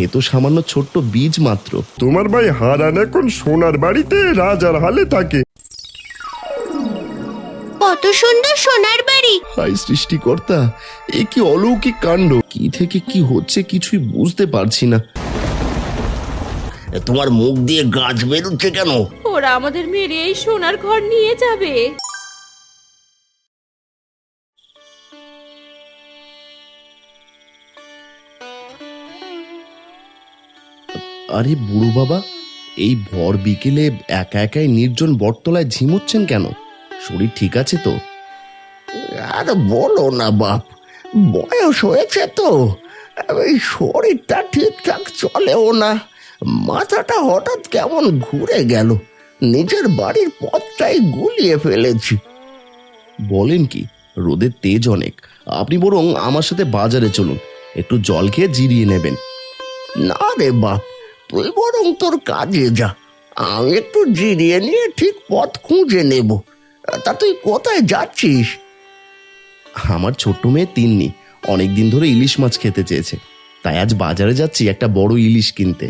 এ তো সামান্য ছোট্ট বীজ মাত্র। তোমার ভাই হারান এখন সোনার বাড়িতে রাজার হালে থাকে। কত সুন্দর সোনার বাড়ি! হাই সৃষ্টিকর্তা, এ কি অলৌকিক কাণ্ড! কি থেকে কি হচ্ছে কিছুই বুঝতে পারছি না। তোমার মুখ দিয়ে গাছ বেরোচ্ছে কেন? ওরা আমাদের মেরে এই সোনার ঘর নিয়ে যাবে। আরে বুড়ো বাবা, এই ভর বিকেলে একা একাই নির্জন বটতলায় ঝিমোচ্ছেন কেন? শরীর ঠিক আছে তো? আর বলো না বাপ, বয়স হয়েছে তো, এই শরীরটা ঠিকঠাক চলেও না। মাথাটা হঠাৎ কেমন ঘুরে গেল, নিজের বাড়ির পথটাই গুলিয়ে ফেলেছি। বলেন কি? রোদের তেজ অনেক, আপনি বরং আমার সাথে বাজারে চলুন, একটু জল খেয়ে জিরিয়ে নেবেন। না রে বাপ, তুই বরং তোর কাজে যা, আমি একটু জিরিয়ে নিয়ে ঠিক পথ খুঁজে নেব। তা তুই কোথায় যাচ্ছিস? আমার ছোট্ট মেয়ে তিন্নি অনেকদিন ধরে ইলিশ মাছ খেতে চেয়েছে, তাই আজ বাজারে যাচ্ছি একটা বড় ইলিশ কিনতে।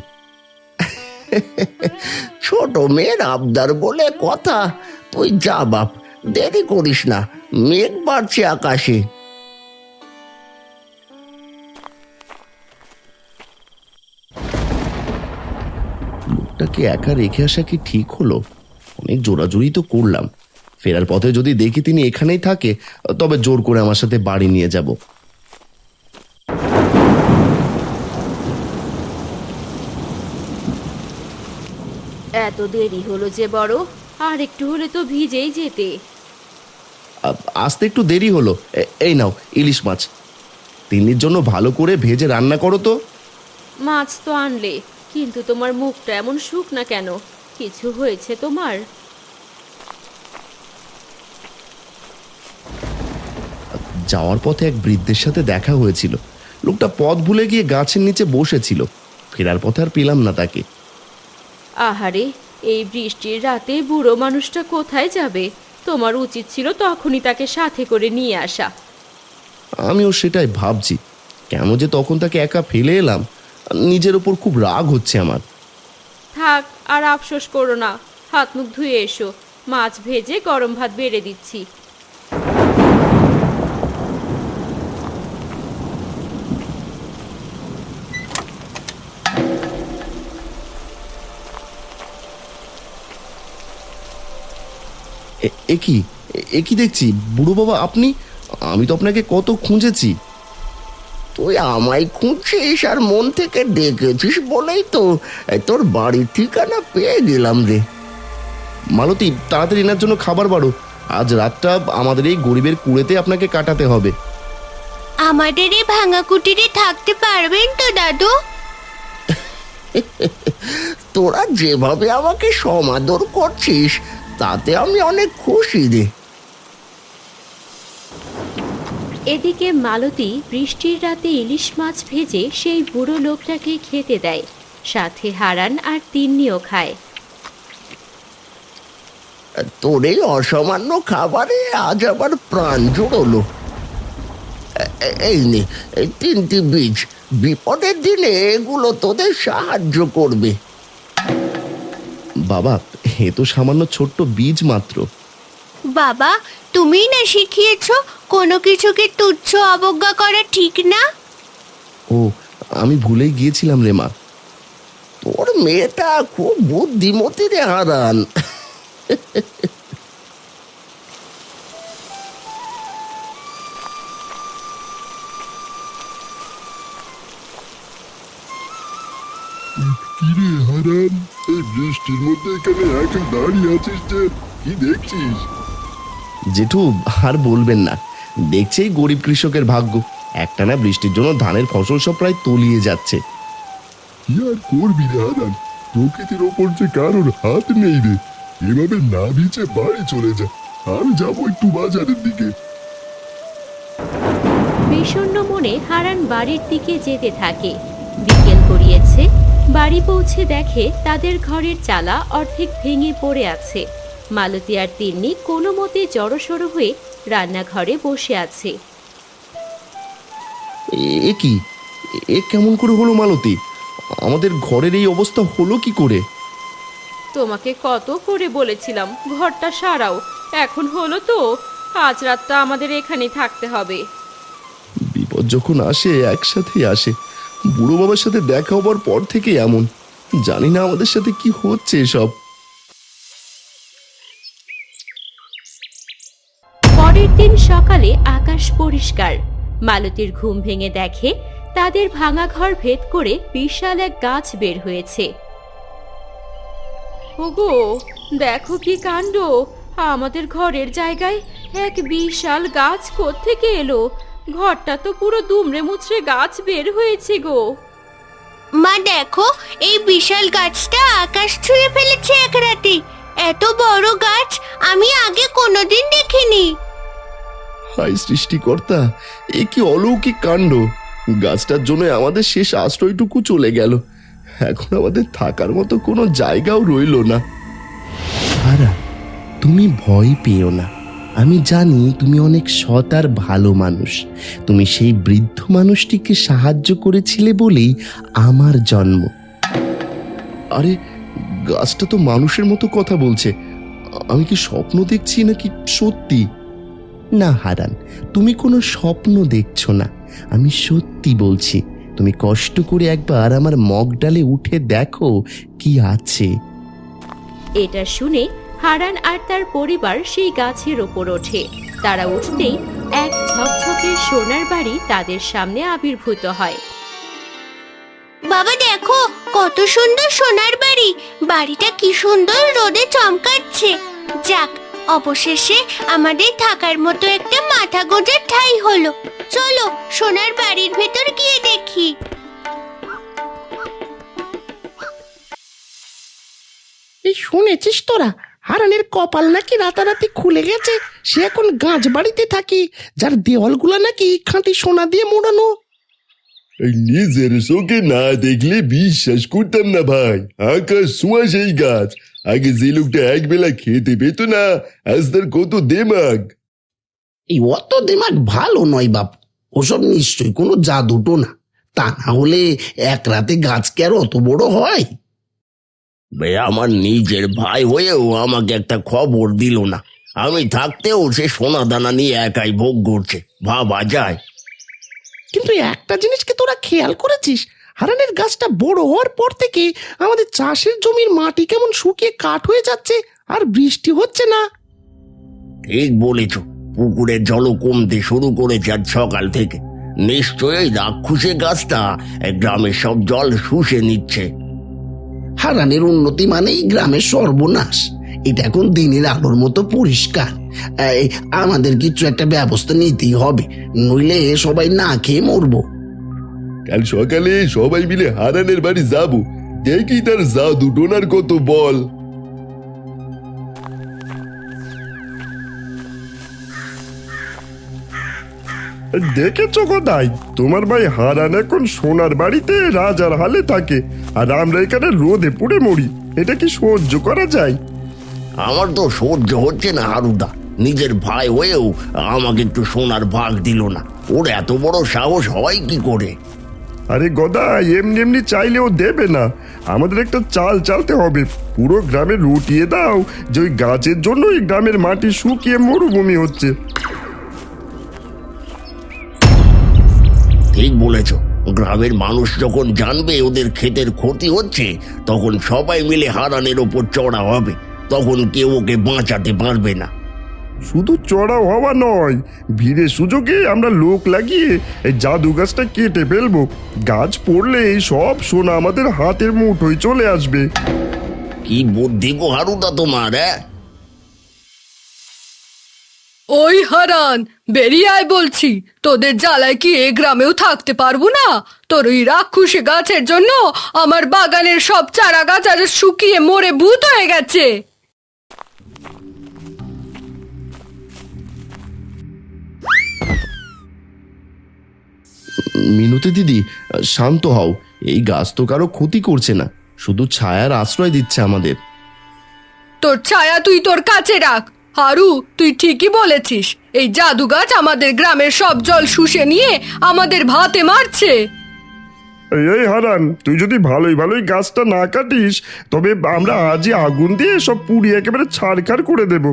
ছোট মেয়ের আবদার বলে কথা, তুই যা বাপ, দেরি করিস না, মেঘ বাড়ছে আকাশে। লোকটাকে একা রেখে আসা কি ঠিক হলো? অনেক জোরাজুরি তো করলাম, ফেরার পথে যদি দেখি তিনি এখানেই থাকে তবে জোর করে আমার সাথে বাড়ি নিয়ে যাব। এত দেরি হলো যে বড়, আর একটু হলে তো ভিজেই যেতে। আসতে একটু দেরি হলো, এই নাও ইলিশ মাছ। তিন্নির জন্য ভালো করে ভেজে রান্না করো তো। মাছ তো আনলে, কিন্তু তোমার মুখটা এমন শুকনা কেন? কিছু হয়েছে তোমার? যাওয়ার পথে এক বৃদ্ধের সাথে দেখা হয়েছিল, লোকটা পথ ভুলে গিয়ে গাছের নিচে বসেছিল। ফেরার পথে আর পেলাম না তাকে। আহারে, এই বৃষ্টির রাতে বুড়ো মানুষটা কোথায় যাবে? তোমার উচিত ছিল তখনই তাকে সাথে করে নিয়ে আসা। আমিও সেটাই ভাবছি, কেন যে তখন তাকে একা ফেলে এলাম। নিজের ওপর খুব রাগ হচ্ছে আমার। থাক, আর আফসোস করো না, হাত মুখ ধুয়ে এসো, মাছ ভেজে গরম ভাত বেড়ে দিচ্ছি। এ কি দেখছি বুড়ো বাবা, আপনি? আমি তো আপনাকে কত খুঁজেছি। তুই আমায় খুঁজছিস আর মন থেকে ডেকেছিস বলেই তো তোর বাড়ির ঠিকানা পেয়ে গেলাম রে। মালতী, তাড়াতাড়ি এনার জন্য খাবার বাড়ো, আজ রাতটা আমাদের এই গরিবের কুড়েতে আপনাকে কাটাতে হবে। আমাদের এই ভাঙা কুটিরে থাকতে পারবেন তো দাদু? তোরা যেভাবে আমাকে সমাদর করছিস তাতে আমি অনেক খুশি রে। এদিকে মালতী বৃষ্টির রাতে ইলিশ মাছ ভেজে সেই বুড়ো লোকটাকে খেতে দেয়, সাথে হারান আর তিন্নিও খায়। তোর এই অসামান্য খাবারে আজ আবার প্রাণ জুড়লো। এই নে, এই 3টি বীজ, বিপদের দিনে এগুলো তোদের সাহায্য করবে। বাবা, এ তো সামান্য ছোট্ট বীজ মাত্র। বাবা, তুমিই না শিখিয়েছ কোনো কিছুকে তুচ্ছ অবজ্ঞা করা ঠিক না। ও, আমি ভুলেই গিয়েছিলাম রে মা। তোর মেয়েটা খুব বুদ্ধিমতী রে হারান। কিরে হারান, এই বৃষ্টির মধ্যে এখানে একা দাঁড়িয়ে আছিস যে? কি দেখছিস? জেঠু, আর বলবেন না, দেখছি এই গরিব কৃষকের ভাগ্য, একটানা বৃষ্টির জন্য ধানের ফসল সব প্রায় তলিয়ে যাচ্ছে। কি আর করবি রে হারান, প্রকৃতির ওপর যে কারোর হাত নেই রে। এভাবে না ভিজে বাড়ি চলে যা, আমি যাবো একটু বাজারের দিকে। বিষণ্ণ মনে হারান বাড়ির দিকে যেতে থাকে। বিকেল গড়িয়েছে, বাড়ি পৌঁছে দেখে তাদের ঘরের চালা অর্ধেক ভেঙে পড়ে আছে। মালতী আর তিন্নি কোনো মতে জড়সড় হয়ে রান্নাঘরে বসে আছে। এ কি? এ কেমন করে হলো মালতী? আমাদের ঘরের এই অবস্থা হলো কি করে? তোমাকে কত করে বলেছিলাম ঘরটা সারাও, এখন হলো তো। আজ রাতটা আমাদের এখানেই থাকতে হবে। বিপদ যখন আসে একসাথেই আসে। বুড়ো বাবার সাথে দেখা হবার পর থেকে এমন। জানি না আমাদের সাথে কি হচ্ছে এসব। পরের দিন সকালে আকাশ পরিষ্কার। মালতীর ঘুম ভেঙে দেখে তাদের ভাঙা ঘর ভেদ করে বিশাল এক গাছ বের হয়েছে। ওগো, দেখো কি কাণ্ড! আমাদের ঘরের জায়গায় এক বিশাল গাছ কোত্থেকে এলো? ঘরটা তো পুরো দুমড়ে মুচড়ে গাছ বের হয়েছে গো। মা দেখো, এই বিশাল গাছটা আকাশ ছুঁয়ে ফেলেছে এক রাতে। এত বড় গাছ আমি আগে কোনোদিন দেখিনি। হাই সৃষ্টিকর্তা, এ কি অলৌকিক কাণ্ড! গাছটার জন্য আমাদের শেষ আশ্রয়টুকু চলে গেল। এখন আমাদের থাকার মতো কোনো জায়গাও রইল না। হারা, তুমি ভয় পেও না। আমি জানি তুমি অনেক সৎ আর ভালো মানুষ। তুমি সেই বৃদ্ধ মানুষটিকে সাহায্য করেছিলে বলেই আমার জন্ম। আরে, গাছটা তো মানুষের মতো কথা বলছে। আমি কি স্বপ্ন দেখছি নাকি সত্যি? না হারান, তুমি কোনো স্বপ্ন দেখছো না, আমি সত্যি বলছি। তুমি কষ্ট করে একবার আমার মগ ডালে উঠে দেখো কি আছে। এটা শুনে হারান আর তার পরিবার সেই গাছের ওপর ওঠে। তারা উঠতেই এক ঝকঝকে সোনার বাড়ি তাদের সামনে আবির্ভূত হয়। বাবা দেখো, কত সুন্দর সোনার বাড়ি। বাড়িটা কি সুন্দর রোদে চমকাচ্ছে। যাক, অবশেষে আমাদের থাকার মতো একটা মাথা গোঁজার ঠাঁই হলো। চলো সোনার বাড়ির ভেতর গিয়ে দেখি। এই শুনেছিস তোরা, হারানের কপাল নাকি রাতারাতি খুলে গেছে। সে এখন গাছ বাড়িতে থাকে, যার দেওয়ালগুলো নাকি খাঁটি সোনা দিয়ে মোড়ানো। নিজের চোখে না দেখলে বিশ্বাস করতাম না ভাই। আকাশ ছোঁয়া সেই গাছ। আগে যে লোকটা একবেলা খেতে পেত না, আজ তার কত দেমাগ। এই অত দিমাগ ভালো নয় বাপ। ওসব নিশ্চয়ই কোনো জাদুটো না। তা না হলে এক রাতে গাছ কি আর অত বড় হয়? আমার নিজের ভাই হয়েও আমাকে একটা খবর দিল না। আমি থাকতেও সে সোনা দানা নিয়ে একাই ভোগ করছে, ভাবা যায়। কিন্তু একটা জিনিস কি তোরা খেয়াল করেছিস? হারানের গাছটা বড় হওয়ার পর থেকে আমাদের চাষের জমির মাটি কেমন শুকিয়ে কাঠ হয়ে যাচ্ছে, আর বৃষ্টি হচ্ছে না। ঠিক বলেছ, পুকুরের জলও কমতে শুরু করেছে আজ সকাল থেকে। নিশ্চয়ই রাক্ষসে গাছটা গ্রামের সব জল শুষে নিচ্ছে। হারানের উন্নতি মানেই গ্রামের সর্বনাশ। এটা এখন দিনের আলোর মতো পরিষ্কার। আমাদের কিছু একটা ব্যবস্থা নিতেই হবে, নইলে সবাই না খেয়ে মরবো। কাল সকালে সবাই মিলে হারানের বাড়ি যাব, দেখি তার জাদু টোনার কত বল। দেখেছো কোথায়? তোমার ভাই হারান এখন সোনার বাড়িতে রাজার হালে থাকে, আর আমরা এখানে রোদে পুড়ে মরি। এটা কি সহ্য করা যায়? আমার তো সহ্য হচ্ছে না হারুদা। নিজের ভাই হয়েও আমাকে একটু সোনার ভাগ দিল না। ওর এত বড় সাহস হয় কি করে? আরে গদা, এমনি এমনি চাইলেও দেবে না। আমাদের একটা চাল চালতে হবে। পুরো গ্রামে রটিয়ে দাও যে ওই গাছের জন্য এই গ্রামের মাটি শুকিয়ে মরুভূমি হচ্ছে। ঠিক বলেছ, গ্রামের মানুষ যখন জানবে ওদের ক্ষেতের ক্ষতি হচ্ছে, তখন সবাই মিলে হারানের ওপর চড়া হবে। তখন কেউ ওকে বাঁচাতে পারবে না। শুধু চড়াও হওয়া নয়, ভিড়ের সুযোগে আমরা লোক লাগিয়ে এই জাদু গাছটা কেটে ফেলবো। গাছ পড়লে এই সব সোনা আমাদের হাতের মুঠোয় চলে আসবে। কি বুদ্ধি গো হারুদা তোমার! ওই হারান, বেরিয়ে আয় বলছি। তোদের জ্বালায় কি এ গ্রামেও থাকতে পারবো না? তোর ওই রাক্ষসী গাছের জন্য আমার বাগানের সব চারা গাছ আজ শুকিয়ে মরে ভূত হয়ে গেছে। মিনতি দিদি, শান্ত হও। এই গাছ তো কারো ক্ষতি করছে না, শুধু ছায়ার আশ্রয় দিচ্ছে আমাদের। তোর ছায়া তুই তোর কাছে রাখ। হারু, তুই ঠিকই বলেছিস। এই জাদু গাছ আমাদের গ্রামের সব জল শুষে নিয়ে আমাদের ভাতে মারছে। এই হারান, তুই যদি ভালোই ভালোই গাছটা না কাটিস তবে আমরা আজই আগুন দিয়ে সব পুড়িয়ে একেবারে ছাড়খাড় করে দেব।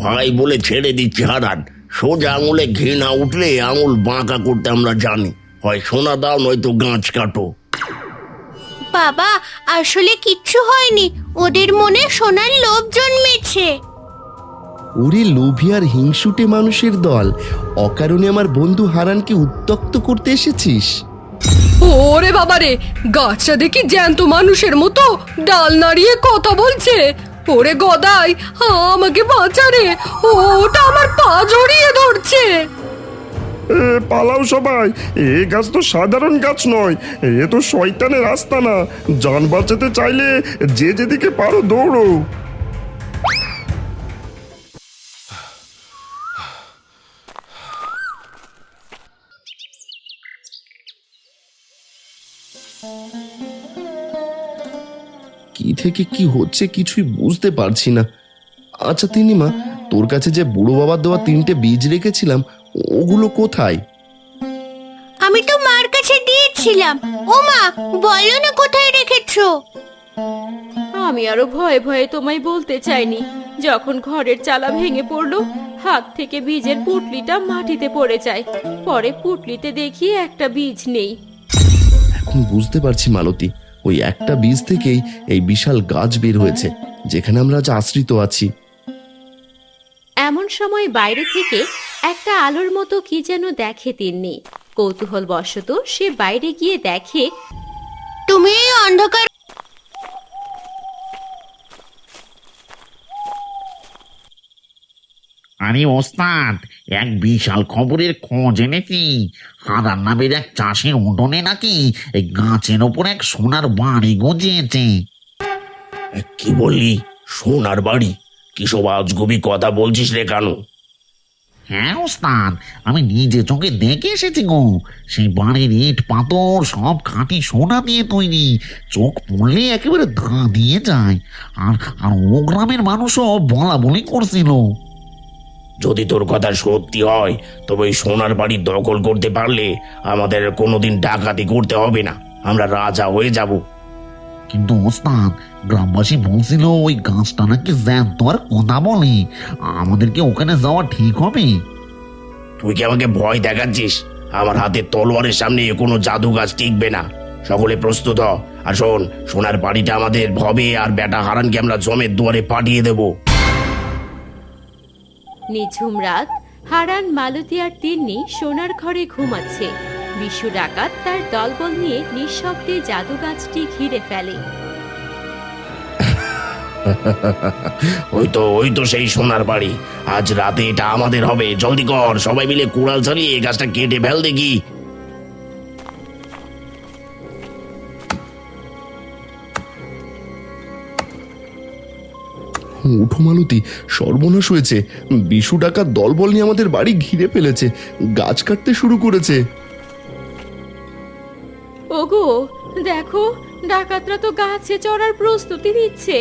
ভাই বলে ছেড়ে দিচ্ছি হারান, সোজা আঙুলে ঘি না উঠলে আঙুল বাঁকা করতে আমরা জানি। হয় সোনা দাও নয়তো গাছ কাটো। বাবা আসলে কিচ্ছু হয়নি, ওদের মনে সোনার লোভ জন্মেছে। ওরে লোভী আর হিংসুটে মানুষের দল, অকারণে আমার বন্ধু হারানকে উত্ত্যক্ত করতে এসেছিস। ওরে বাবারে, গাছটা দেখি জ্যান্ত মানুষের মতো ডাল নাড়িয়ে কথা বলছে। ওরে গদাই, আমাকে বাঁচা রে, ওটা আমার পা জড়িয়ে ধরছে। পালাও সবাই, এ গাছ তো সাধারণ গাছ নয়, এ তো শয়তানের রাস্তা না। যান বাঁচাতে চাইলে যে যেদিকে পারো দৌড়ো। কি থেকে কি হচ্ছে কিছুই বুঝতে পারছি না। আচ্ছা তিন্নিমা, তোর কাছে যে বুড়ো বাবার দেওয়া 3টে বীজ রেখেছিলাম, ওগুলো কোথায়? আমি তো মার কাছে দিয়েছিলাম। ও মা, বলো না কোথায় রেখেছো? আমি আরো ভয়ে ভয়ে তোমায় বলতে চাইনি। যখন ঘরের চালা ভেঙে পড়লো, হাত থেকে বীজের পুটলিটা মাটিতে পড়ে যায়। পরে পুটলিতে দেখি একটা বীজ নেই। এখন বুঝতে পারছি মালতী, ওই একটা বীজ থেকেই এই বিশাল গাছ বের হয়েছে যেখানে আমরা আজ আশ্রিত আছি। এমন সময় বাইরে থেকে একটা আলোর মতো কি যেন দেখে তিন্নি। কৌতূহল বশত সে বাইরে গিয়ে দেখে তুমি এই অন্ধকার আরে ওস্তাদ, এক বিশাল খবরের খোঁজ এনেছি। হারান নামের এক চাষের উঠোনে নাকি এই গাছের ওপর এক সোনার বাড়ি গজিয়েছে। কি বললি? সোনার বাড়ি? কিসব আজগুবি কথা বলছিস রে কানু? হ্যাঁ ওস্তাদ, আমি নিজে চোখে দেখে এসেছি গো। সেই বাড়ির ইট পাথর সব খাঁটি সোনা দিয়ে তৈরি। চোখ পড়লে একেবারে ধা দিয়ে যায়। আর আর ও গ্রামের মানুষও বলা বলি করছিল। যদি তোর কথা সত্যি হয় তবে ওই সোনার বাড়ি দখল করতে পারলে আমাদের কোনোদিন ডাকাতি করতে হবে না, আমরা রাজা হয়ে যাব। কিন্তু ওস্তাদ, গ্রামবাসী বলছিল ওই গাছটা নাকি জ্যান্ত আর কথা বলে। আমাদেরকে ওখানে যাওয়া ঠিক হবে? তুই কি আমাকে ভয় দেখাচ্ছিস? আমার হাতে তলোয়ারের সামনে কোনো জাদু গাছ টিকবে না। সকলে প্রস্তুত হ। আর শোন, সোনার বাড়িটা আমাদের হবে, আর বেটা হারানকে আমরা জমের দুয়ারে পাঠিয়ে দেব। নিঝুম রাত, হারান, মালতী আর তিন্নি সোনার ঘরে ঘুমাচ্ছে। বিশু ডাকাত তার দলবল নিয়ে নিঃশব্দে জাদু গাছটি ঘিরে ফেলে। ওই তো সেই সোনার বাড়ি। আজ রাতে এটা আমাদের হবে। জলদি কর, সবাই মিলে কুড়াল চালিয়ে এই গাছটা কেটে ফেল দেখি। উঠো মালতী, সর্বনাশ হয়েছে। বিশু ডাকাত দলবল নিয়ে আমাদের বাড়ি ঘিরে ফেলেছে, গাছ কাটতে শুরু করেছে। ওগো দেখো, ডাকাতরা তো গাছে চড়ার প্রস্তুতি নিচ্ছে।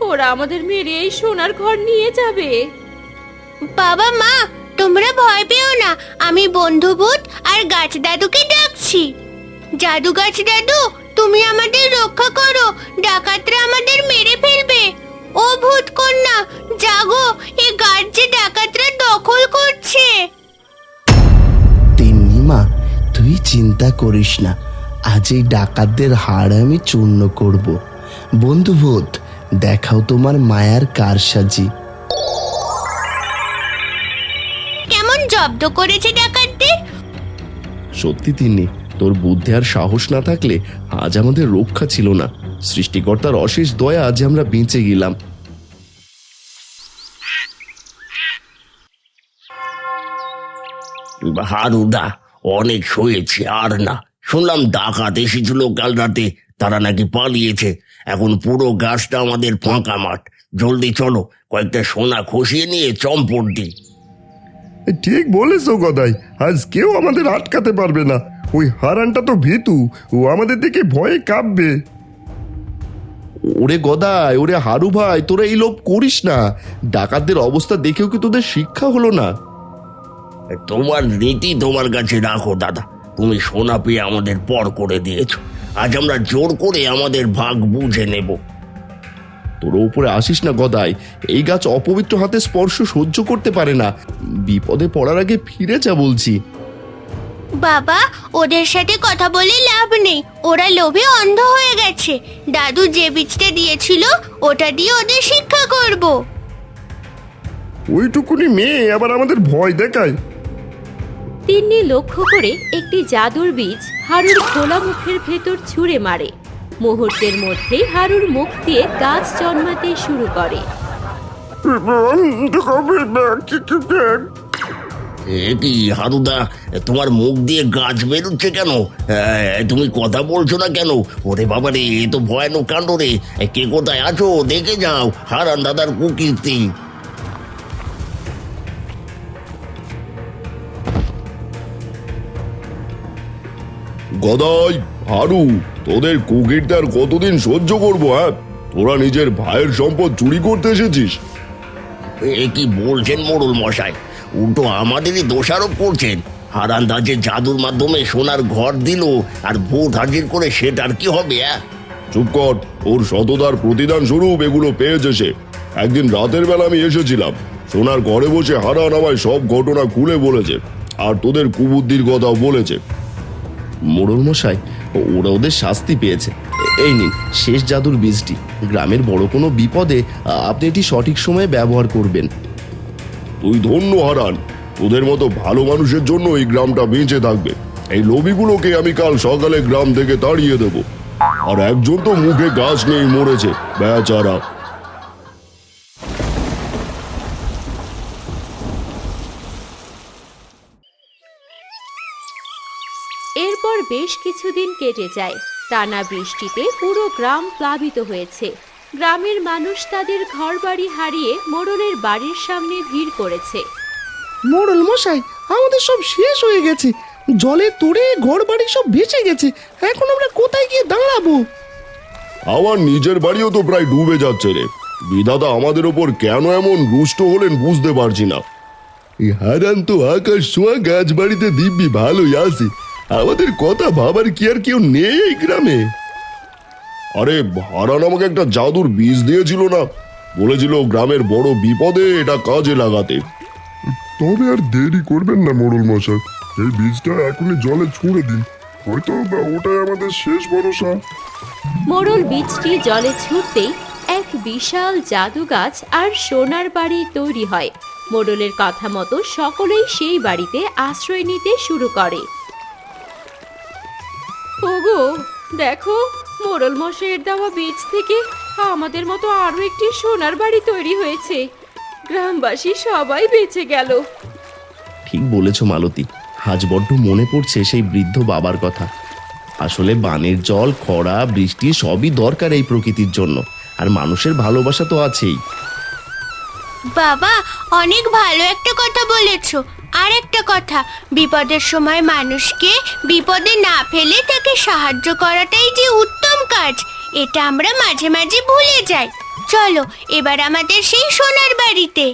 ওরা আমাদের মেরে এই সোনার ঘর নিয়ে যাবে। বাবা মা, তোমরা ভয় পেও না, আমি বন্ধু ভূত আর গাছ দাদুকে ডাকছি। জাদু গাছ দাদু, তুমি আমাদের রক্ষা করো, ডাকাতরা আমাদের মেরে ফেলবে। ও ভূত কন্যা, জাগো, এ গাছ যে ডাকাতরা দখল করছে। তিন্নিমা, তুই চিন্তা করিস না, আজ এই ডাকাতদের হাড় আমি চূর্ণ করব। বন্ধুভূত, দেখাও তোমার মায়ার কারসাজি। কেমন জব্দ করেছে ডাকাতদের? সত্যি তিন্নি, তোর বুদ্ধি আর সাহস না থাকলে আজ আমাদের রক্ষা ছিল না। সৃষ্টিকর্তার অশেষ দয়া আজ আমরা বেঁচে গেলাম। হারুদা, অনেক শুয়েছে, আর না। শুনলাম ডাকাত এসেছিল কাল রাতে, তারা নাকি পালিয়েছে। এখন পুরো গাছটা আমাদের ফাঁকা মাঠ। জলদি চলো, কয়েকটা সোনা খসিয়ে নিয়ে চম্পট দিই। ঠিক বলেছো গদাই, আজ কেউ আমাদের আটকাতে পারবে না। ওই হারানটা তো ভীতু, ও আমাদের দিকে ভয়ে কাঁপবে। ওরে গদাই, ওরে হারু ভাই, তোরা এই লোভ করিস না। ডাকাতদের অবস্থা দেখেও কি তোদের শিক্ষা হলো না? তোমার নীতি তোমার কাছে রাখো দাদা। তুমি সোনা পেয়ে আমাদের পর করে দিয়েছো। আজ আমরা জোর করে আমাদের ভাগ বুঝে নেব। তোর উপরে আসিস না গদাই, এই গাছ অপবিত্র হাতে স্পর্শ সহ্য করতে পারে না। বিপদে পড়ার আগে ফিরে যা বলছি। বাবা, ওদের সাথে কথা বলে লাভ নেই, ওরা লোভে অন্ধ হয়ে গেছে। দাদু যে বীজটা দিয়েছিল ওটা দিয়ে ওদের শিক্ষা করব। ওইটুকুনি মেয়ে আবার আমাদের ভয় দেখায়। তিন্নি লক্ষ্য করে একটি জাদুর বীজ হারুর খোলা মুখের ভেতর ছুঁড়ে মারে। মুহূর্তের মধ্যেই হারুর মুখ দিয়ে গাছ জন্মাতে শুরু করে। এ কি হারুদা, তোমার মুখ দিয়ে গাছ বেরোচ্ছে কেন? তুমি কথা বলছো না কেন? ওরে বাবা রে, এ তো ভয়ানক কাণ্ড রে। কে কোথায় আছো দেখে যাও, হারান দাদার কুকীর্তি। গদাই, হারু, তোদের কুকিরটা আর কতদিন সহ্য করবো? হ্যাঁ, তোরা নিজের ভাইয়ের সম্পদ চুরি করতে এসেছিস? এ কি বলছেন মোড়ল মশাই? উল্টো আমাদেরই দোষারোপ করছেন। হারান দাজের জাদুর মাধ্যমে সোনার ঘর দিল, আর ভূত হাজির করে সেটার কি হবে? চুপ কর, ওর সততার প্রতিদান স্বরূপ এগুলো পেয়েছে সে। একদিন রাতের বেলা আমি এসেছিলাম, সোনার ঘরে বসে হারান আমায় সব ঘটনা খুলে বলেছে, আর তোদের কুবুদ্ধির কথাও বলেছে। মোড়ল মশাই, ওরা ওদের শাস্তি পেয়েছে। এই নিন শেষ জাদুর বীজটি। গ্রামের বড় কোনো বিপদে আপনি এটি সঠিক সময়ে ব্যবহার করবেন। তুই ধন্য হারান, তোদের মতো ভালো মানুষের জন্য এই গ্রামটা বেঁচে থাকবে। এই লোভীগুলোকে আমি কাল সকালে গ্রাম থেকে তাড়িয়ে দেব। আর একজন তো মুখে গাছ নেই মরেছে, বেচারা। এরপর বেশ কিছুদিন কেটে যায়। টানা বৃষ্টিতে পুরো গ্রাম প্লাবিত হয়েছে। গ্রামের মানুষ তাদের ঘরবাড়ি হারিয়ে মোড়লের বাড়ির সামনে ভিড় করেছে। মোড়ল মশাই, আমাদের সব শেষ হয়ে গেছে। জলে তোড়ে ঘর বাড়ি সব ভেসে গেছে। এখন আমরা কোথায় গিয়ে দাঁড়াবো? আমার নিজের বাড়িও তো প্রায় ডুবে যাচ্ছে রে। বিধাতা আমাদের ওপর কেন এমন রুষ্ট হলেন বুঝতে পারছি না। এই হারান তো আকাশ ছোঁয়া গাছ বাড়িতে দিব্যি ভালোই আছে। আমাদের কথা ভাবার কি আর কেউ নেই এই গ্রামে? আরে হারান আমাকে একটা জাদুর বীজ দিয়েছিল না, বলেছিল গ্রামের বড় বিপদে এটা কাজে লাগাতে। তবে আর দেরি করবেন না মোড়ল মশাই, এই বীজটা এখনই জলে ছুঁড়ে দিন। হয়তো ওটাই আমাদের শেষ ভরসা। মোড়ল বীজটি জলে ছুঁড়তেই এক বিশাল জাদু গাছ আর সোনার বাড়ি তৈরি হয়। মোড়লের কথা মতো সকলেই সেই বাড়িতে আশ্রয় নিতে শুরু করে। ওগো দেখো, মোড়ল মশাইয়ের দেওয়া বীজ থেকে আমাদের মতো আরো একটি সোনার বাড়ি তৈরি হয়েছে। গ্রামবাসী সবাই বেঁচে গেল। ঠিক বলেছ মালতী, আজ বড্ড মনে পড়ছে সেই বৃদ্ধ বাবার কথা। আসলে বানের জল, খরা, বৃষ্টি সবই দরকার এই প্রকৃতির জন্য, আর মানুষের ভালোবাসা তো আছেই। বাবা, অনেক ভালো একটা কথা বলেছো। আর একটা কথা, বিপদের সময় মানুষকে বিপদে না ফেলে তাকে সাহায্য করাটাই যে উত্তম কাজ, এটা আমরা মাঝে মাঝে ভুলে যাই। চলো এবার আমাদের সেই সোনার বাড়িতে।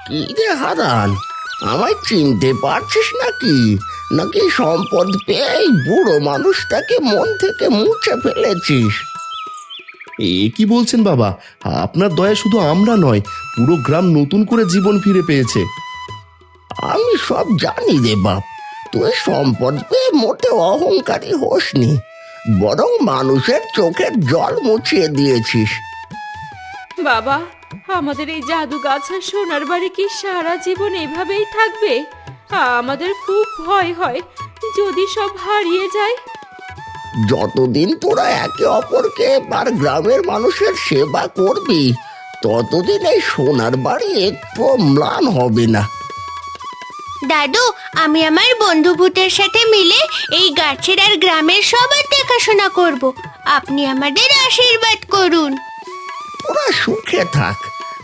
কি রে হারান, আমায় চিনতে পারছিস নাকি? নাকি সম্পদ পেয়ে এই বুড়ো মানুষটাকে মন থেকে মুছে ফেলেছিস? এ কি বলছেন বাবা? আপনার দয়া শুধু আমরা নয়, পুরো গ্রাম নতুন করে জীবন ফিরে পেয়েছে। আমি সব জানি রে বাপ, তুই সম্পদ পেয়ে মোটেও অহংকারী হোসনি, বরং মানুষের চোখের জল মুছিয়ে দিয়েছিস। বাবা, আমাদের এই জাদু গাছ আর সোনার বাড়ি কি সারা জীবন এভাবেই থাকবে? আমাদের খুব ভয় হয় যদি সব হারিয়ে যায়। যতদিন তোরা একে অপরকে আর গ্রামের মানুষের সেবা করবি, ততদিন এই সোনার বাড়ি একটু ম্লান হবে না। দাদু, আমি আমার বন্ধু ভূতের সাথে মিলে এই গাছের আর গ্রামের সবার দেখাশোনা করব। আপনি আমাদের আশীর্বাদ করুন। তোরা সুখে থাক।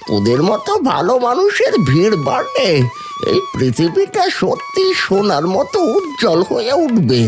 তোদের মতো ভালো মানুষের ভিড় বাড়লে এই পৃথিবীটা সত্যি সোনার মতো উজ্জ্বল হয়ে উঠবে।